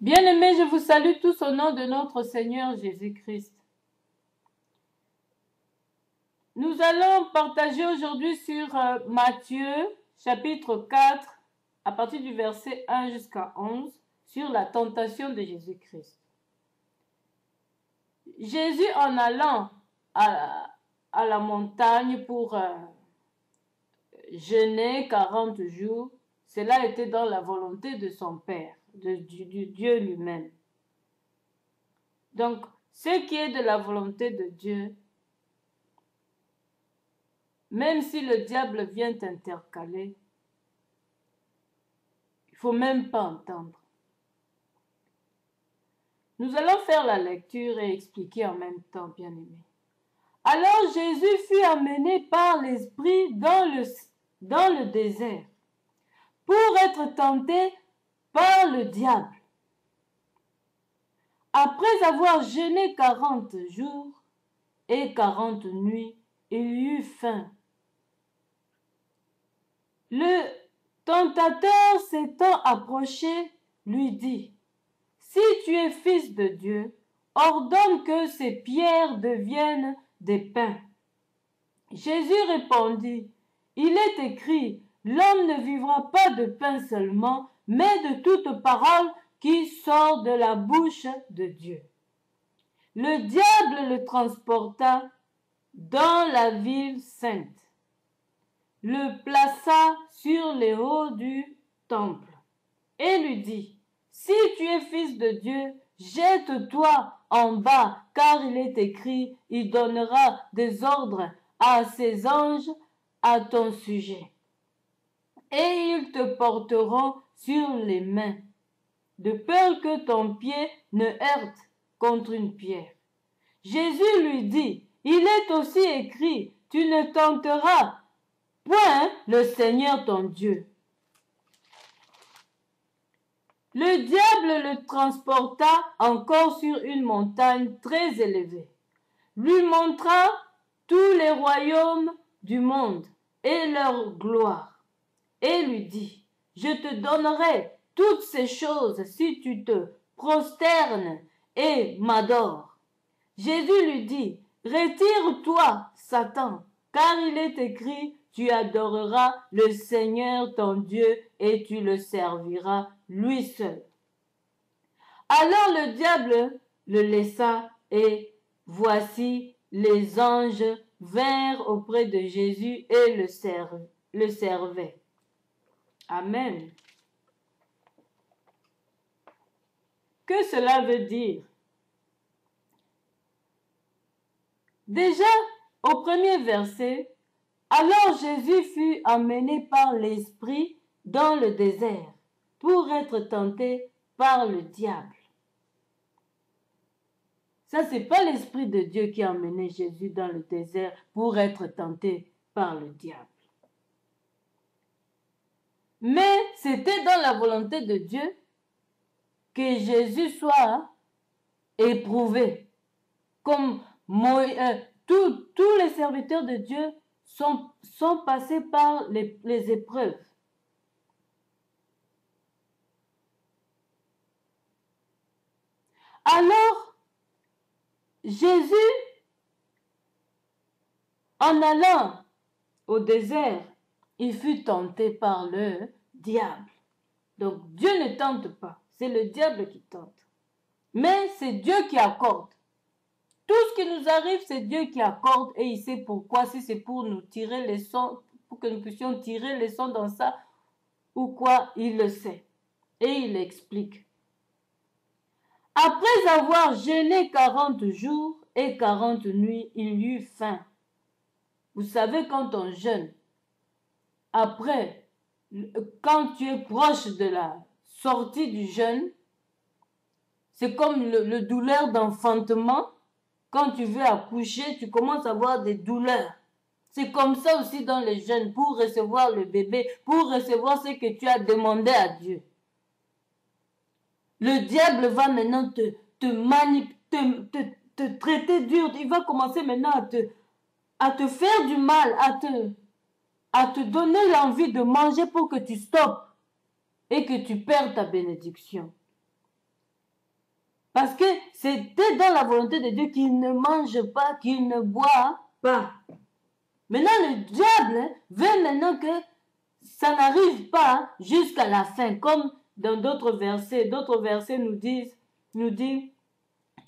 Bien-aimés, je vous salue tous au nom de notre Seigneur Jésus-Christ. Nous allons partager aujourd'hui sur Matthieu, chapitre 4, à partir du verset 1 jusqu'à 11, sur la tentation de Jésus-Christ. Jésus, en allant à la montagne pour jeûner 40 jours, cela était dans la volonté de son Père, du Dieu lui-même. Donc, ce qui est de la volonté de Dieu, même si le diable vient t'intercaler, il ne faut même pas entendre. Nous allons faire la lecture et expliquer en même temps, bien-aimés. Alors Jésus fut amené par l'Esprit dans le désert pour être tenté par le diable. Après avoir jeûné 40 jours et 40 nuits, il eut faim. Le tentateur s'étant approché, lui dit, « Si tu es fils de Dieu, ordonne que ces pierres deviennent des pains. » Jésus répondit, « Il est écrit, l'homme ne vivra pas de pain seulement, mais de toute parole qui sort de la bouche de Dieu. » Le diable le transporta dans la ville sainte, le plaça sur les hauts du temple et lui dit, « Si tu es fils de Dieu, jette-toi en bas, car il est écrit, il donnera des ordres à ses anges à ton sujet. Et ils te porteront sur les mains, de peur que ton pied ne heurte contre une pierre. » Jésus lui dit, « Il est aussi écrit, tu ne tenteras point le Seigneur ton Dieu. » Le diable le transporta encore sur une montagne très élevée, lui montra tous les royaumes du monde et leur gloire, et lui dit, « Je te donnerai toutes ces choses si tu te prosternes et m'adores. » Jésus lui dit, « Retire-toi, Satan, car il est écrit, tu adoreras le Seigneur ton Dieu et tu le serviras lui seul. » Alors le diable le laissa et voici les anges vinrent auprès de Jésus et le servaient. Amen. Que cela veut dire? Déjà, au premier verset, alors Jésus fut emmené par l'Esprit dans le désert pour être tenté par le diable. Ça, c'est pas l'Esprit de Dieu qui a emmené Jésus dans le désert pour être tenté par le diable. Mais c'était dans la volonté de Dieu que Jésus soit éprouvé. Comme tous les serviteurs de Dieu sont passés par les épreuves. Alors, Jésus, en allant au désert, il fut tenté par le diable. Donc, Dieu ne tente pas, c'est le diable qui tente. Mais c'est Dieu qui accorde. Tout ce qui nous arrive, c'est Dieu qui accorde et il sait pourquoi. Si c'est pour nous tirer les leçons, pour que nous puissions tirer les leçons dans ça ou quoi, il le sait. Et il explique. Après avoir jeûné 40 jours et 40 nuits, il eut faim. Vous savez, quand on jeûne, après, quand tu es proche de la sortie du jeûne, c'est comme le douleur d'enfantement. Quand tu veux accoucher, tu commences à avoir des douleurs. C'est comme ça aussi dans les jeûnes, pour recevoir le bébé, pour recevoir ce que tu as demandé à Dieu. Le diable va maintenant te traiter dur. Il va commencer maintenant à te faire du mal, à te donner l'envie de manger pour que tu stoppes et que tu perds ta bénédiction. Parce que c'était dans la volonté de Dieu qu'il ne mange pas, qu'il ne boit pas. Maintenant, le diable veut maintenant que ça n'arrive pas jusqu'à la fin, comme dans d'autres versets. D'autres versets nous disent,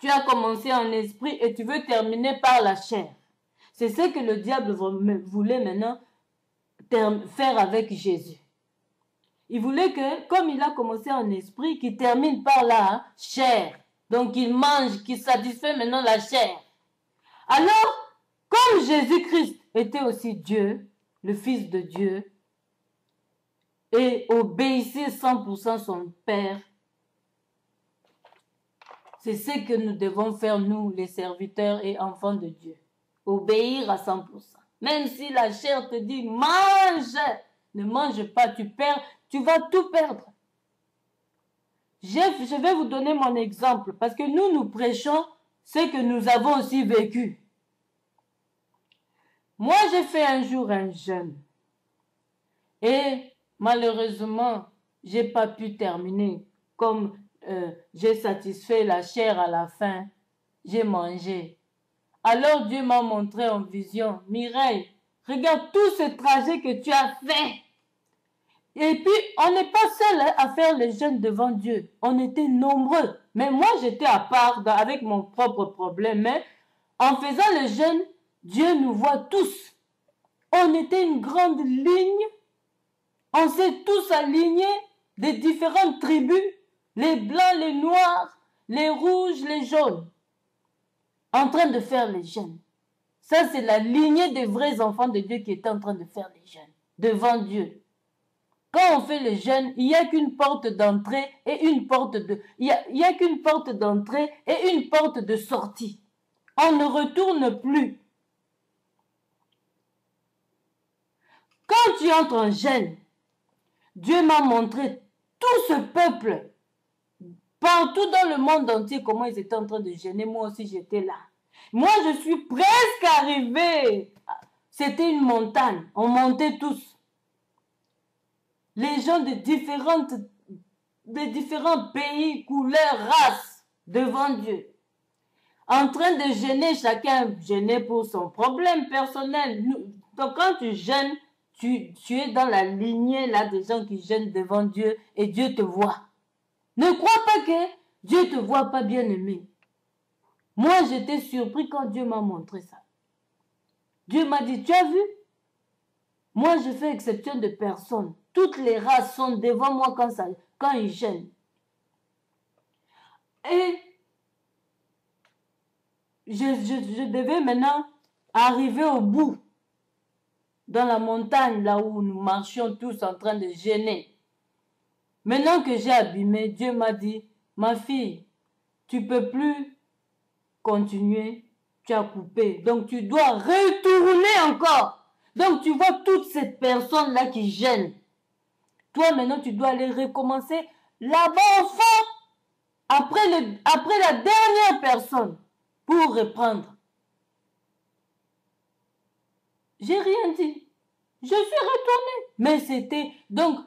tu as commencé en esprit et tu veux terminer par la chair. C'est ce que le diable voulait maintenant faire avec Jésus. Il voulait que, comme il a commencé en esprit, qu'il termine par la chair. Donc il mange, qu'il satisfait maintenant la chair. Alors, comme Jésus-Christ était aussi Dieu, le Fils de Dieu, et obéissait 100% son Père, c'est ce que nous devons faire, nous, les serviteurs et enfants de Dieu. Obéir à 100%. Même si la chair te dit, mange, ne mange pas, tu perds, tu vas tout perdre. Je vais vous donner mon exemple, parce que nous prêchons ce que nous avons aussi vécu. Moi, j'ai fait un jour un jeûne. Et malheureusement, je n'ai pas pu terminer. Comme j'ai satisfait la chair à la fin, j'ai mangé. Alors Dieu m'a montré en vision, Mireille, regarde tout ce trajet que tu as fait. Et puis, on n'est pas seul à faire le jeûne devant Dieu. On était nombreux. Mais moi, j'étais à part avec mon propre problème. Mais en faisant le jeûne, Dieu nous voit tous. On était une grande ligne. On s'est tous alignés des différentes tribus. Les blancs, les noirs, les rouges, les jaunes. En train de faire les jeûnes. Ça, c'est la lignée des vrais enfants de Dieu qui est en train de faire les jeûnes devant Dieu. Quand on fait le jeûne, il n'y a qu'une porte d'entrée et une porte de... Il y a qu'une porte d'entrée et une porte de sortie. On ne retourne plus. Quand tu entres en jeûne, Dieu m'a montré tout ce peuple, partout dans le monde entier, comment ils étaient en train de jeûner. Moi aussi, j'étais là. Moi, je suis presque arrivée. C'était une montagne. On montait tous. Les gens de différents pays, couleurs, races, devant Dieu. En train de jeûner, chacun jeûnait pour son problème personnel. Donc quand tu jeûnes, tu es dans la lignée là des gens qui jeûnent devant Dieu et Dieu te voit. Ne crois pas que Dieu te voit pas, bien-aimé. Moi, j'étais surpris quand Dieu m'a montré ça. Dieu m'a dit, tu as vu? Moi, je fais exception de personne. Toutes les races sont devant moi quand ils jeûnent. Et je devais maintenant arriver au bout, dans la montagne, là où nous marchions tous en train de jeûner. Maintenant que j'ai abîmé, Dieu m'a dit, ma fille, tu ne peux plus continuer, tu as coupé. Donc tu dois retourner encore. Donc tu vois toutes ces personnes-là qui jeûnent. Toi maintenant tu dois aller recommencer là-bas au fond, après la dernière personne, pour reprendre. J'ai rien dit. Je suis retournée. Mais c'était donc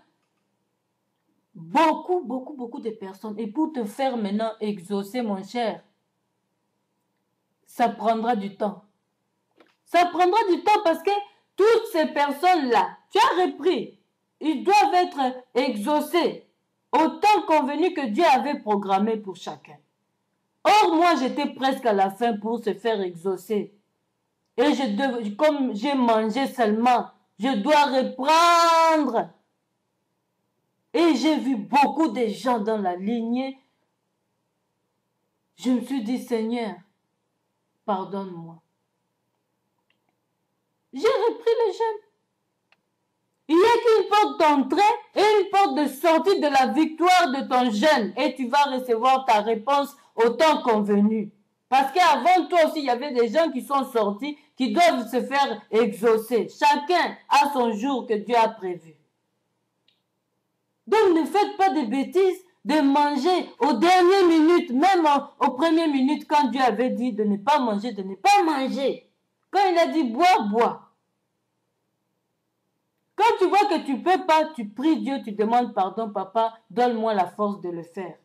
beaucoup de personnes. Et pour te faire maintenant exaucer, mon cher, ça prendra du temps. Ça prendra du temps parce que toutes ces personnes-là, tu as repris. Ils doivent être exaucés au temps convenu que Dieu avait programmé pour chacun. Or, moi, j'étais presque à la fin pour se faire exaucer. Et comme j'ai mangé seulement, je dois reprendre. Et j'ai vu beaucoup de gens dans la lignée. Je me suis dit, Seigneur, pardonne-moi. J'ai repris le jeûne. Il n'y a qu'une porte d'entrée et une porte de sortie de la victoire de ton jeûne. Et tu vas recevoir ta réponse au temps convenu. Parce qu'avant toi aussi, il y avait des gens qui sont sortis, qui doivent se faire exaucer. Chacun a son jour que Dieu a prévu. Donc ne faites pas de bêtises de manger aux dernières minutes, même aux premières minutes, quand Dieu avait dit de ne pas manger, de ne pas manger. Quand il a dit bois, bois. Quand tu vois que tu ne peux pas, tu pries Dieu, tu demandes pardon, papa, donne-moi la force de le faire.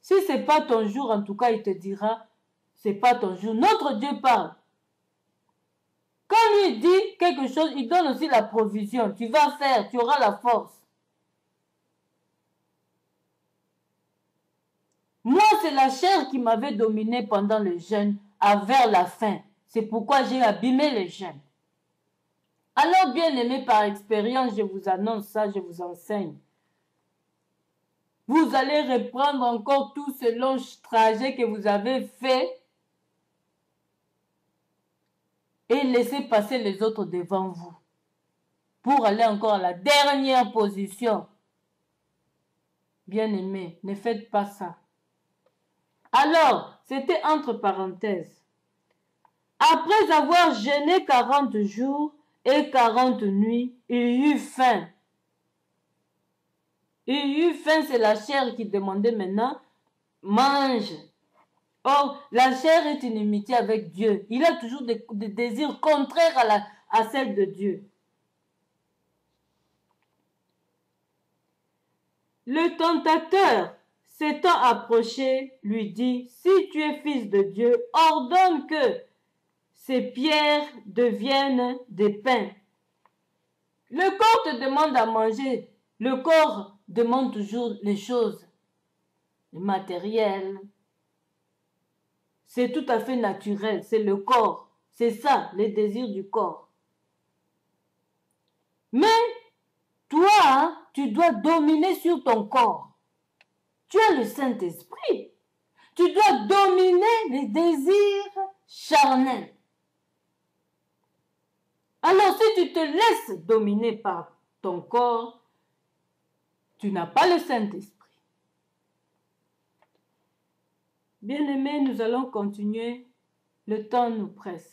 Si ce n'est pas ton jour, en tout cas, il te dira, c'est pas ton jour. Notre Dieu parle. Quand lui dit quelque chose, il donne aussi la provision. Tu vas faire, tu auras la force. Moi, c'est la chair qui m'avait dominé pendant le jeûne, vers la fin. C'est pourquoi j'ai abîmé le jeûne. Alors, bien aimé, par expérience, je vous annonce ça, je vous enseigne. Vous allez reprendre encore tout ce long trajet que vous avez fait et laisser passer les autres devant vous pour aller encore à la dernière position. Bien aimé, ne faites pas ça. Alors, c'était entre parenthèses. Après avoir jeûné 40 jours et 40 nuits, il eut faim. Il eut faim, c'est la chair qui demandait maintenant, mange. Or, la chair est inimitié avec Dieu. Il a toujours des désirs contraires à celle de Dieu. Le tentateur, s'étant approché, lui dit, « Si tu es fils de Dieu, ordonne que ces pierres deviennent des pains. » Le corps te demande à manger. Le corps demande toujours les choses, les matériels. C'est tout à fait naturel, c'est le corps. C'est ça, les désirs du corps. Mais toi, tu dois dominer sur ton corps. Tu as le Saint-Esprit. Tu dois dominer les désirs charnels. Alors si tu te laisses dominer par ton corps, tu n'as pas le Saint-Esprit. Bien-aimés, nous allons continuer. Le temps nous presse.